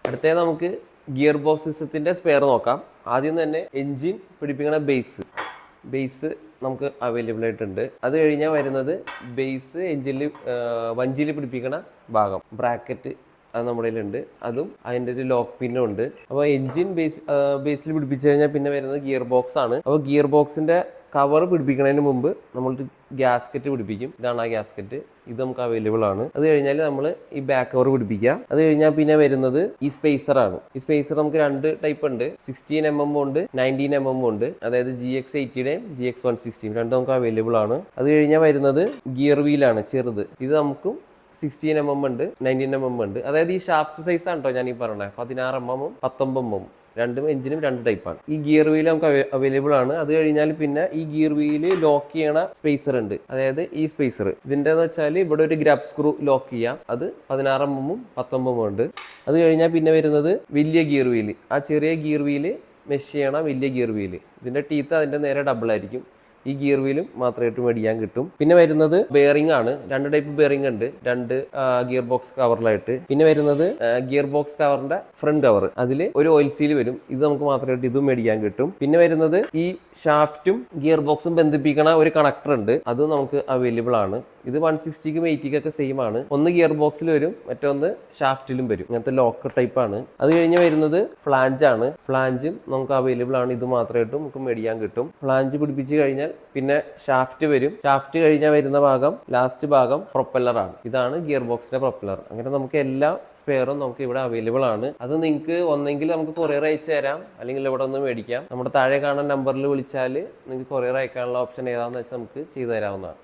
അടുത്തത് നമുക്ക് gear box സിസ്റ്റത്തിൻ്റെ സ്പെയർ നോക്കാം. ആദ്യം തന്നെ എൻജിൻ പിടിപ്പിക്കുന്ന ബേസ് നമുക്ക് അവൈലബിൾ ആയിട്ടുണ്ട്. അത് കഴിഞ്ഞാൽ വരുന്നത് ബേസ് എൻജിനിൽ വഞ്ചിയിൽ പിടിപ്പിക്കുന്ന ഭാഗം ബ്രാക്കറ്റ് അത് നമ്മുടെ കയ്യിലുണ്ട്. അതും അതിൻ്റെ ഒരു ലോക്ക് പിന്നും ഉണ്ട്. അപ്പോൾ എൻജിൻ ബേസിൽ പിടിപ്പിച്ചു കഴിഞ്ഞാൽ പിന്നെ വരുന്നത് ഗിയർ ബോക്സ് ആണ്. അപ്പോൾ ഗിയർ ബോക്സിൻ്റെ കവർ പിടിപ്പിക്കുന്നതിന് മുമ്പ് നമ്മളൊരു ഗ്യാസ്കറ്റ് പിടിപ്പിക്കും. ഇതാണ് ആ ഗ്യാസ്കറ്റ്. ഇത് നമുക്ക് അവൈലബിൾ ആണ്. അത് കഴിഞ്ഞാൽ നമ്മൾ ഈ ബാക്ക് കവർ പിടിപ്പിക്കുക. അത് കഴിഞ്ഞാൽ പിന്നെ വരുന്നത് ഈ സ്പേസർ ആണ്. ഈ സ്പേസർ നമുക്ക് 2 ടൈപ്പ് ഉണ്ട്. 16mm ഉണ്ട്, 19mm ഉണ്ട്. അതായത് GX80യുടെയും GX160 രണ്ടും നമുക്ക് അവൈലബിൾ ആണ്. അത് കഴിഞ്ഞാൽ വരുന്നത് ഗിയർ വീലാണ്, ചെറുത്. ഇത് നമുക്കും 16mm ഉണ്ട്, 19mm ഉണ്ട്. അതായത് ഈ ഷാഫ്റ്റ് സൈസ് ആണ് കേട്ടോ ഞാൻ ഈ പറഞ്ഞത്. 16mm 19mm രണ്ടും എഞ്ചിനും 2 ടൈപ്പാണ്. ഈ ഗിയർ വീൽ നമുക്ക് അവൈലബിൾ ആണ്. അത് കഴിഞ്ഞാൽ പിന്നെ ഈ ഗിയർ വീല് ലോക്ക് ചെയ്യണ സ്പേസർ ഉണ്ട്. അതായത് ഈ സ്പേസർ ഇതിൻ്റെ എന്ന് വെച്ചാൽ ഇവിടെ ഒരു ഗ്രാബ് സ്ക്രൂ ലോക്ക് ചെയ്യാം. അത് 16mm 19mm ഉണ്ട്. അത് കഴിഞ്ഞാൽ പിന്നെ വരുന്നത് വലിയ ഗിയർ വീല്. ആ ചെറിയ ഗിയർ വീല് മെഷ് ചെയ്യണ വലിയ ഗിയർ വീല്. ഇതിൻ്റെ ടീത്ത് അതിൻ്റെ നേരെ ഡബിൾ ആയിരിക്കും. ഈ ഗിയർ വീലും മാത്രമായിട്ട് മേടിക്കാൻ കിട്ടും. പിന്നെ വരുന്നത് ബെയറിംഗ് ആണ്. 2 ടൈപ്പ് ബെയറിംഗ് ഉണ്ട്, 2 ഗിയർ ബോക്സ് കവറിലായിട്ട്. പിന്നെ വരുന്നത് ഗിയർ ബോക്സ് കവറിന്റെ ഫ്രണ്ട് കവർ, അതിൽ ഒരു ഓയിൽ സീൽ വരും. ഇത് നമുക്ക് മാത്രമായിട്ട് ഇതും മേടിക്കാൻ കിട്ടും. പിന്നെ വരുന്നത് ഈ ഷാഫ്റ്റും ഗിയർ ബോക്സും ബന്ധിപ്പിക്കണ ഒരു കണക്ടർ ഉണ്ട്. അതും നമുക്ക് അവൈലബിൾ ആണ്. ഇത് 160ക്കും 80ക്കൊക്കെ സെയിം ആണ്. ഒന്ന് ഗിയർ ബോക്സിൽ വരും, മറ്റൊന്ന് ഷാഫ്റ്റിലും വരും. ഇങ്ങനത്തെ ലോക്കർ ടൈപ്പ് ആണ്. അത് കഴിഞ്ഞ് വരുന്നത് ഫ്ലാഞ്ച് ആണ്. ഫ്ലാഞ്ചും നമുക്ക് അവൈലബിൾ ആണ്. ഇത് മാത്രമായിട്ടും നമുക്ക് മേടിക്കാൻ കിട്ടും. ഫ്ലാഞ്ച് പിടിപ്പിച്ച് കഴിഞ്ഞാൽ പിന്നെ ഷാഫ്റ്റ് വരും. ഷാഫ്റ്റ് കഴിഞ്ഞാൽ വരുന്ന ഭാഗം, ലാസ്റ്റ് ഭാഗം പ്രൊപ്പല്ലർ ആണ്. ഇതാണ് ഗിയർ ബോക്സിന്റെ പ്രൊപ്പല്ലർ. അങ്ങനെ നമുക്ക് എല്ലാ സ്പെയറും നമുക്ക് ഇവിടെ അവൈലബിൾ ആണ്. അത് നിങ്ങൾക്ക് ഒന്നെങ്കിൽ നമുക്ക് കൊറിയർ അയച്ചു തരാം, അല്ലെങ്കിൽ ഇവിടെ ഒന്ന് മേടിക്കാം. നമ്മുടെ താഴെ കാണുന്ന നമ്പറിൽ വിളിച്ചാൽ നിങ്ങൾക്ക് കൊറിയർ അയക്കാനുള്ള ഓപ്ഷൻ ഏതാണെന്ന് വെച്ചാൽ നമുക്ക് ചെയ്തു തരാവുന്നതാണ്.